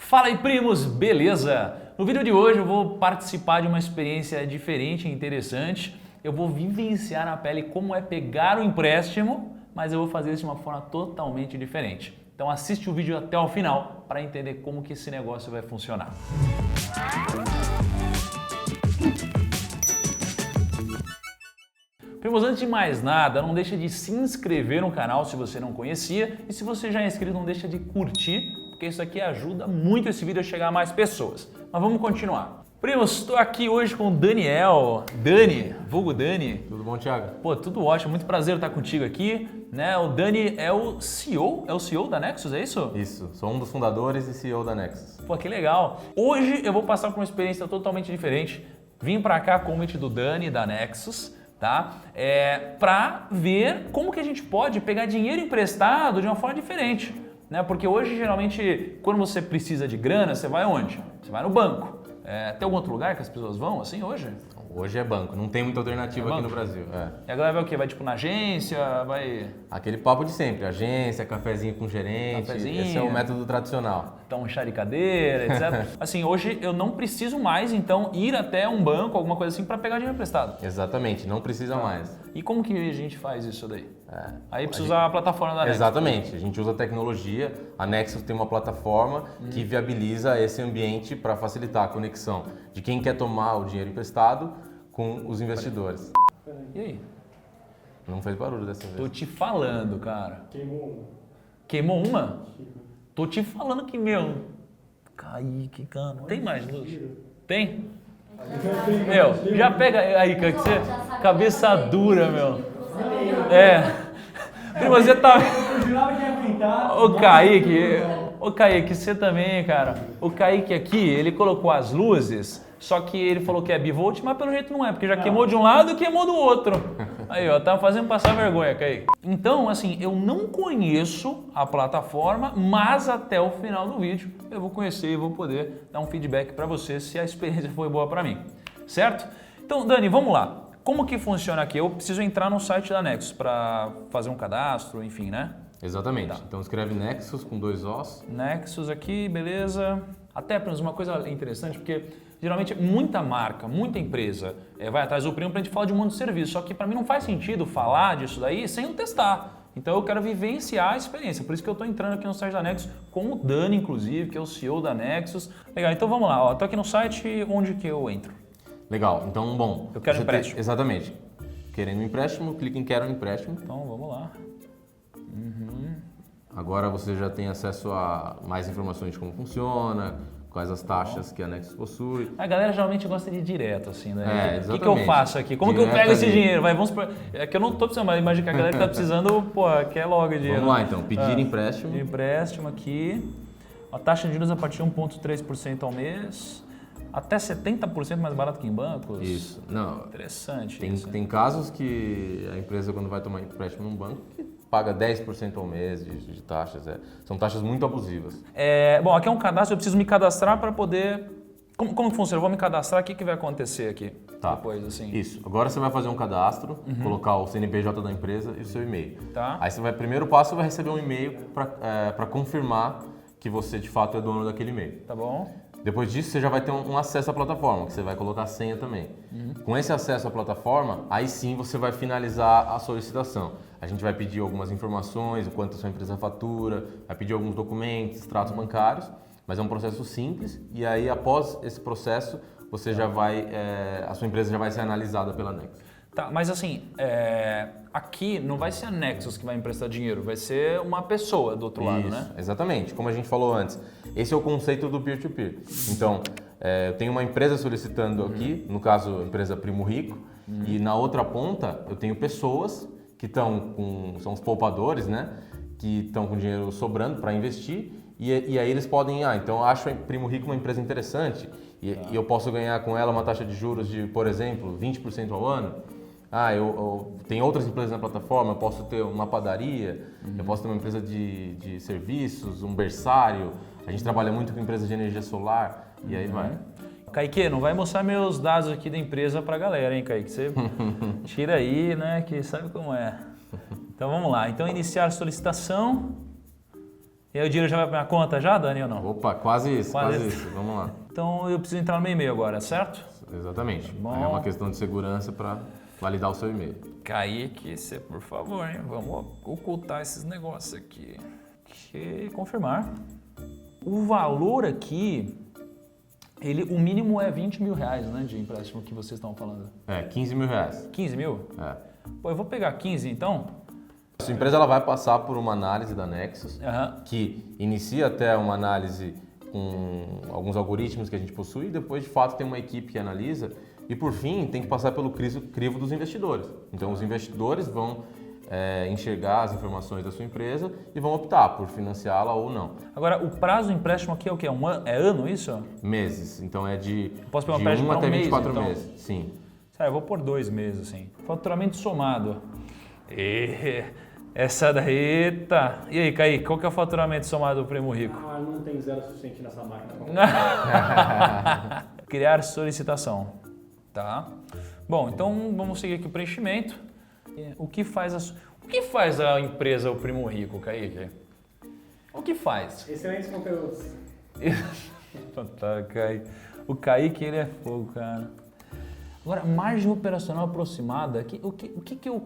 Fala aí, primos, beleza? No vídeo de hoje eu vou participar de uma experiência diferente e interessante. Eu vou vivenciar na pele como é pegar o empréstimo, mas eu vou fazer isso de uma forma totalmente diferente. Então assiste o vídeo até o final para entender como que esse negócio vai funcionar. Primos, antes de mais nada, não deixa de se inscrever no canal se você não conhecia e se você já é inscrito, não deixa de curtir, porque isso aqui ajuda muito esse vídeo a chegar a mais pessoas. Mas vamos continuar. Primos, estou aqui hoje com o Daniel. Dani, vulgo Dani. Tudo bom, Thiago? Pô, tudo ótimo, muito prazer estar contigo aqui, né? O Dani é o CEO da Nexus, é isso? Isso, sou um dos fundadores e CEO da Nexus. Pô, que legal. Hoje eu vou passar por uma experiência totalmente diferente. Vim para cá com o convite do Dani, da Nexus, tá? Para ver como que a gente pode pegar dinheiro emprestado de uma forma diferente, né? Porque hoje, geralmente, quando você precisa de grana, você vai aonde? Você vai no banco. Tem algum outro lugar que as pessoas vão assim hoje? Hoje é banco, não tem muita alternativa aqui no Brasil. E a galera vai o quê? Vai tipo na agência, vai... Aquele papo de sempre, agência, cafezinho com gerente, Cafezinho. Esse é o método tradicional. Então, um chá de cadeira, etc. Assim, hoje eu não preciso mais, então, ir até um banco, alguma coisa assim, para pegar dinheiro emprestado. Exatamente, não precisa mais. E como que a gente faz isso daí? Aí precisa usar a plataforma da Nexus. Exatamente, a gente usa tecnologia, a Nexus tem uma plataforma que viabiliza esse ambiente para facilitar a conexão de quem quer tomar o dinheiro emprestado com os investidores. E aí? Não fez barulho dessa vez. Tô te falando, cara. Queimou uma. Queimou uma? Tô te falando que, meu... Kaique, cara. Tem mais luz? Tem? Meu, já pega aí, Kaique, você... Cabeça dura, meu. Primo, você tá... Eu jurava que ia aguentar. Ô Kaique, você também, cara. O Kaique aqui, ele colocou as luzes, só que ele falou que é bivolt, mas pelo jeito não é, porque já queimou de um lado e queimou do outro. Aí, ó, tá fazendo passar vergonha, Kaique. Então, assim, eu não conheço a plataforma, mas até o final do vídeo eu vou conhecer e vou poder dar um feedback pra você se a experiência foi boa pra mim, certo? Então, Dani, vamos lá. Como que funciona aqui? Eu preciso entrar no site da Nexus para fazer um cadastro, enfim, né? Exatamente, Tá. Então escreve Nexus com 2 Os. Nexus aqui, beleza. Até, uma coisa interessante, porque geralmente muita marca, muita empresa vai atrás do primo para a gente falar de um monte de serviço, só que para mim não faz sentido falar disso daí sem eu testar. Então eu quero vivenciar a experiência, por isso que eu estou entrando aqui no site da Nexus com o Dani, inclusive, que é o CEO da Nexus. Legal, então vamos lá, estou aqui no site, onde que eu entro? Legal, então, bom... Eu quero você empréstimo. Exatamente. Querendo um empréstimo, clica em Quero um empréstimo. Então vamos lá. Agora você já tem acesso a mais informações de como funciona, quais as taxas que a Nexus possui. A galera geralmente gosta de ir direto, assim, né? O que eu exatamente. faço aqui? Como que eu Direto pego esse ali. dinheiro? É que eu não tô precisando, mas imagina que a galera que tá precisando, pô, quer logo dinheiro. Vamos lá então, pedir empréstimo. De empréstimo aqui. A taxa de juros a partir de 1,3% ao mês. Até 70% mais barato que em bancos. Isso. Não, Interessante tem, isso. tem casos que a empresa, quando vai tomar empréstimo num banco, que paga 10% ao mês de taxas. São taxas muito abusivas. Bom, aqui é um cadastro, eu preciso me cadastrar para poder... Como que funciona? Eu vou me cadastrar, o que vai acontecer aqui? Tá. Depois, assim. Isso. Agora você vai fazer um cadastro, colocar o CNPJ da empresa e o seu e-mail. Tá. Aí você vai, primeiro passo, você vai receber um e-mail para confirmar que você de fato é dono daquele e-mail. Tá bom. Depois disso, você já vai ter um acesso à plataforma, que você vai colocar a senha também. Com esse acesso à plataforma, aí sim você vai finalizar a solicitação. A gente vai pedir algumas informações, o quanto a sua empresa fatura, vai pedir alguns documentos, extratos bancários, mas é um processo simples e aí após esse processo, você já vai, a sua empresa já vai ser analisada pela Nexus. Tá, mas assim, aqui não vai ser a Nexus que vai emprestar dinheiro, vai ser uma pessoa do outro lado, né? Exatamente, como a gente falou antes. Esse é o conceito do peer-to-peer. Então, eu tenho uma empresa solicitando aqui, no caso, a empresa Primo Rico, e na outra ponta eu tenho pessoas que são os poupadores, né? Que estão com dinheiro sobrando para investir, e aí eles podem, então eu acho a Primo Rico uma empresa interessante, e eu posso ganhar com ela uma taxa de juros de, por exemplo, 20% ao ano. Tem outras empresas na plataforma, eu posso ter uma padaria, eu posso ter uma empresa de serviços, um berçário, a gente trabalha muito com empresas de energia solar, e aí vai. Kaique, não vai mostrar meus dados aqui da empresa pra galera, hein, Kaique? Você tira aí, né, que sabe como é. Então vamos lá. Então iniciar solicitação. E aí o dinheiro já vai pra minha conta já, Dani, ou não? Opa, quase isso, Quase quase isso. isso. Vamos lá. Então eu preciso entrar no meu e-mail agora, certo? Exatamente. Bom. É uma questão de segurança para validar o seu e-mail. Kaique, você, por favor, hein? Vamos ocultar esses negócios aqui. Confirmar. O valor aqui, o mínimo é 20 mil reais, né, de empréstimo que vocês estão falando. É, 15 mil reais. 15 mil? É. Pô, eu vou pegar 15 então. A sua empresa ela vai passar por uma análise da Nexus, Aham. que inicia até uma análise com alguns algoritmos que a gente possui, e depois, de fato, tem uma equipe que analisa, e por fim, tem que passar pelo crivo dos investidores. Então, os investidores vão enxergar as informações da sua empresa e vão optar por financiá-la ou não. Agora, o prazo do empréstimo aqui é o quê? É ano isso? Meses. Então, é de Posso pegar um de empréstimo 1 pra um até mês, 24 então? meses. Sim. Sério, eu vou por 2 meses, assim. Faturamento somado. Essa daí, eita. E aí, Kaique, qual que é o faturamento somado do Primo Rico? Ah, não tem zero suficiente nessa máquina. Criar solicitação. Tá. Bom, então vamos seguir aqui o preenchimento. O que faz a empresa O Primo Rico, Kaique? O que faz? Excelentes conteúdos. Tá, Kaique. O Kaique, ele é fogo, cara. Agora, margem operacional aproximada, o que eu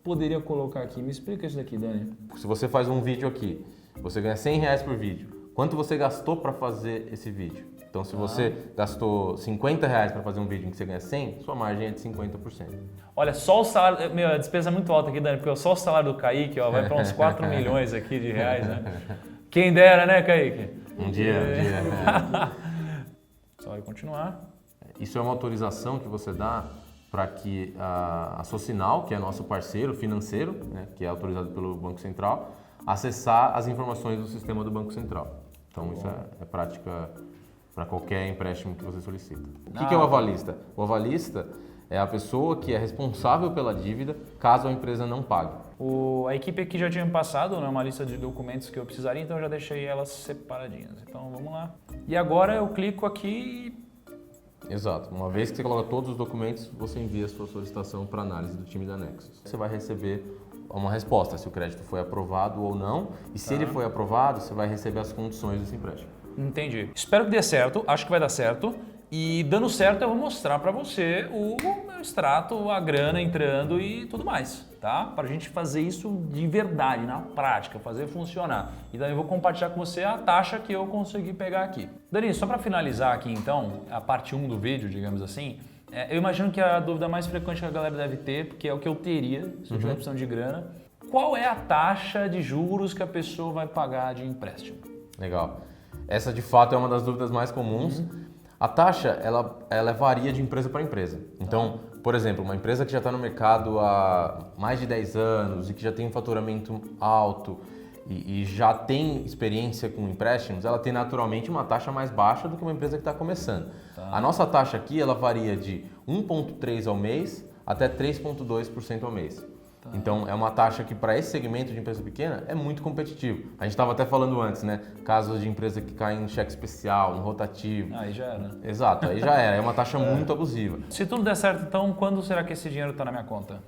poderia colocar aqui? Me explica isso daqui, Dani. Se você faz um vídeo aqui, você ganha 100 reais por vídeo. Quanto você gastou para fazer esse vídeo? Então, se você gastou 50 reais para fazer um vídeo em que você ganha 100, sua margem é de 50%. Olha, só o salário... Meu, a despesa é muito alta aqui, Dani, porque só o salário do Kaique ó, vai para uns 4 milhões aqui de reais, né? Quem dera, né, Kaique? Um dia. Só vai continuar. Isso é uma autorização que você dá para que a Socinal, que é nosso parceiro financeiro, né, que é autorizado pelo Banco Central, acessar as informações do sistema do Banco Central. Então, isso é prática para qualquer empréstimo que você solicita. O que é o avalista? O avalista é a pessoa que é responsável pela dívida caso a empresa não pague. A equipe aqui já tinha me passado, né, uma lista de documentos que eu precisaria, então eu já deixei elas separadinhas. Então vamos lá. E agora eu clico aqui. Exato. Uma vez que você coloca todos os documentos, você envia a sua solicitação para análise do time da Nexus. Você vai receber uma resposta se o crédito foi aprovado ou não, e se ele foi aprovado, você vai receber as condições desse empréstimo. Entendi. Espero que dê certo, acho que vai dar certo. E dando certo, eu vou mostrar para você o meu extrato, a grana entrando e tudo mais, tá? Para a gente fazer isso de verdade, na prática, fazer funcionar. E daí eu vou compartilhar com você a taxa que eu consegui pegar aqui. Dani, só para finalizar aqui então, a parte 1 do vídeo, digamos assim, eu imagino que a dúvida mais frequente que a galera deve ter, porque é o que eu teria se eu tivesse precisando de grana, qual é a taxa de juros que a pessoa vai pagar de empréstimo? Legal. Essa de fato é uma das dúvidas mais comuns. A taxa, ela varia de empresa para empresa. Então, por exemplo, uma empresa que já está no mercado há mais de 10 anos e que já tem um faturamento alto e já tem experiência com empréstimos, ela tem naturalmente uma taxa mais baixa do que uma empresa que está começando. A nossa taxa aqui, ela varia de 1,3% ao mês até 3,2% ao mês. Então, é uma taxa que para esse segmento de empresa pequena é muito competitivo. A gente estava até falando antes, né? Casos de empresa que caem no cheque especial, no rotativo. Aí já era. Exato, aí já era. É uma taxa muito abusiva. Se tudo der certo, então, quando será que esse dinheiro está na minha conta?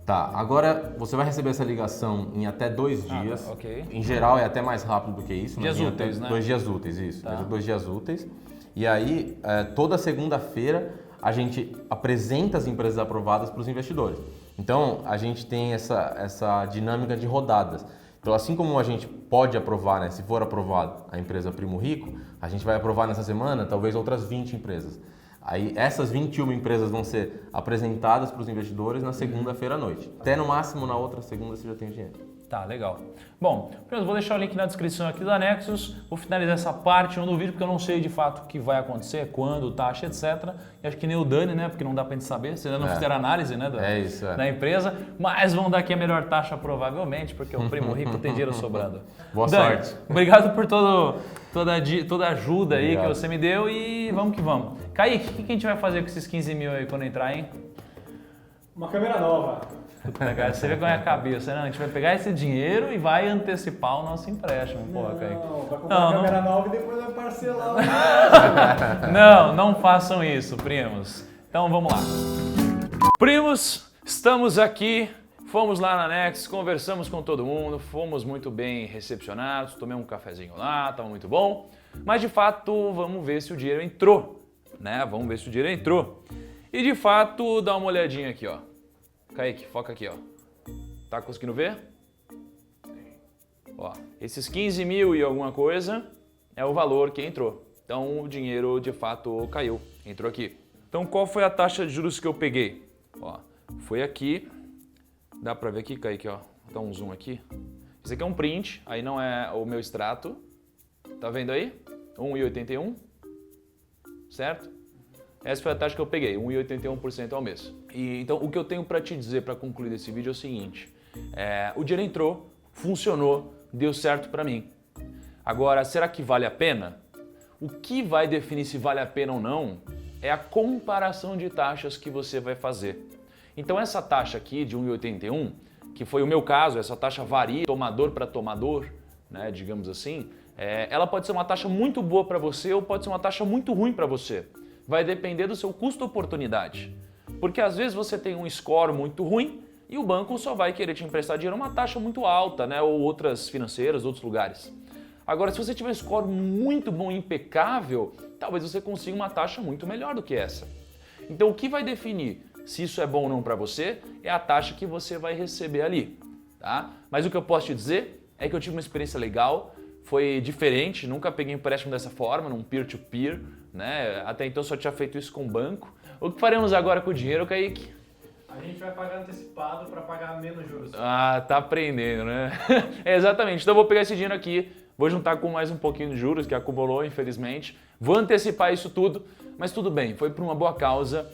Tá, agora você vai receber essa ligação em até 2 dias. Ok. Em geral é até mais rápido do que isso. Dias mas úteis, até né? 2 dias úteis, isso. Tá. 2 dias úteis. E aí, toda segunda-feira, a gente apresenta as empresas aprovadas para os investidores. Então, a gente tem essa dinâmica de rodadas. Então, assim como a gente pode aprovar, né, se for aprovado a empresa Primo Rico, a gente vai aprovar nessa semana talvez outras 20 empresas. Aí, essas 21 empresas vão ser apresentadas para os investidores na segunda-feira à noite. Até no máximo na outra segunda você já tem o dinheiro. Tá, legal. Bom, eu vou deixar o link na descrição aqui da Nexus, vou finalizar essa parte 1 do vídeo, porque eu não sei de fato o que vai acontecer, quando, taxa, etc. E acho que nem o Dani, né, porque não dá pra gente saber, vocês ainda não fizeram análise, né, da empresa, mas vão dar aqui a melhor taxa provavelmente, porque o Primo Rico tem dinheiro sobrando. Boa Dani, sorte. Obrigado por toda a ajuda aí Obrigado. que você me deu e vamos que vamos. Kaique, o que a gente vai fazer com esses 15 mil aí quando entrar, hein? Uma câmera nova. Puta, cara, você vê com a minha cabeça, né? A gente vai pegar esse dinheiro e vai antecipar o nosso empréstimo, porra, Kaique. Não, vai comprar uma câmera nova e depois vai parcelar. Não façam isso, primos. Então vamos lá. Primos, estamos aqui Fomos lá na Nex, conversamos com todo mundo, fomos muito bem recepcionados, tomei um cafezinho lá, estava muito bom. Mas de fato, vamos ver se o dinheiro entrou, né? Vamos ver se o dinheiro entrou. E de fato, dá uma olhadinha aqui, ó. Kaique, foca aqui, ó. Tá conseguindo ver? Ó, esses 15 mil e alguma coisa é o valor que entrou. Então o dinheiro de fato caiu, entrou aqui. Então qual foi a taxa de juros que eu peguei? Ó, foi aqui, dá pra ver aqui, Kaique, ó. Vou dar um zoom aqui. Esse aqui é um print, aí não é o meu extrato. Tá vendo aí? 1,81, certo? Essa foi a taxa que eu peguei, 1,81% ao mês. E, então, o que eu tenho para te dizer para concluir esse vídeo é o seguinte: o dinheiro entrou, funcionou, deu certo para mim. Agora, será que vale a pena? O que vai definir se vale a pena ou não é a comparação de taxas que você vai fazer. Então, essa taxa aqui de 1,81, que foi o meu caso, essa taxa varia tomador para tomador, né, digamos assim, ela pode ser uma taxa muito boa para você ou pode ser uma taxa muito ruim para você. Vai depender do seu custo-oportunidade. Porque às vezes você tem um score muito ruim e o banco só vai querer te emprestar dinheiro a uma taxa muito alta, né? Ou outras financeiras, outros lugares. Agora, se você tiver um score muito bom e impecável, talvez você consiga uma taxa muito melhor do que essa. Então, o que vai definir se isso é bom ou não para você é a taxa que você vai receber ali, tá? Mas o que eu posso te dizer é que eu tive uma experiência legal, foi diferente, nunca peguei empréstimo dessa forma, num peer-to-peer, né? Até então só tinha feito isso com o banco. O que faremos agora com o dinheiro, Kaique? A gente vai pagar antecipado para pagar menos juros. Ah, tá aprendendo, né? Exatamente. Então eu vou pegar esse dinheiro aqui, vou juntar com mais um pouquinho de juros que acumulou, infelizmente. Vou antecipar isso tudo, mas tudo bem, foi por uma boa causa.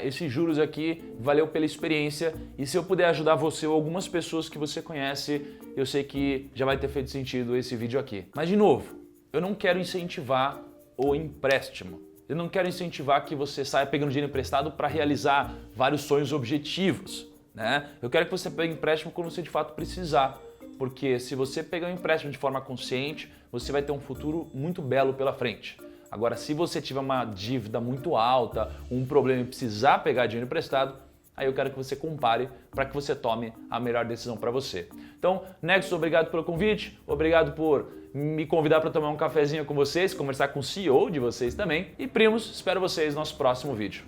Esses juros aqui valeu pela experiência e se eu puder ajudar você ou algumas pessoas que você conhece, eu sei que já vai ter feito sentido esse vídeo aqui. Mas de novo, eu não quero incentivar o empréstimo. Eu não quero incentivar que você saia pegando dinheiro emprestado para realizar vários sonhos objetivos, né? Eu quero que você pegue empréstimo quando você de fato precisar, porque se você pegar um empréstimo de forma consciente, você vai ter um futuro muito belo pela frente. Agora, se você tiver uma dívida muito alta, um problema e precisar pegar dinheiro emprestado, aí eu quero que você compare para que você tome a melhor decisão para você. Então, Nexus, obrigado pelo convite, obrigado por me convidar para tomar um cafezinho com vocês, conversar com o CEO de vocês também. E primos, espero vocês no nosso próximo vídeo.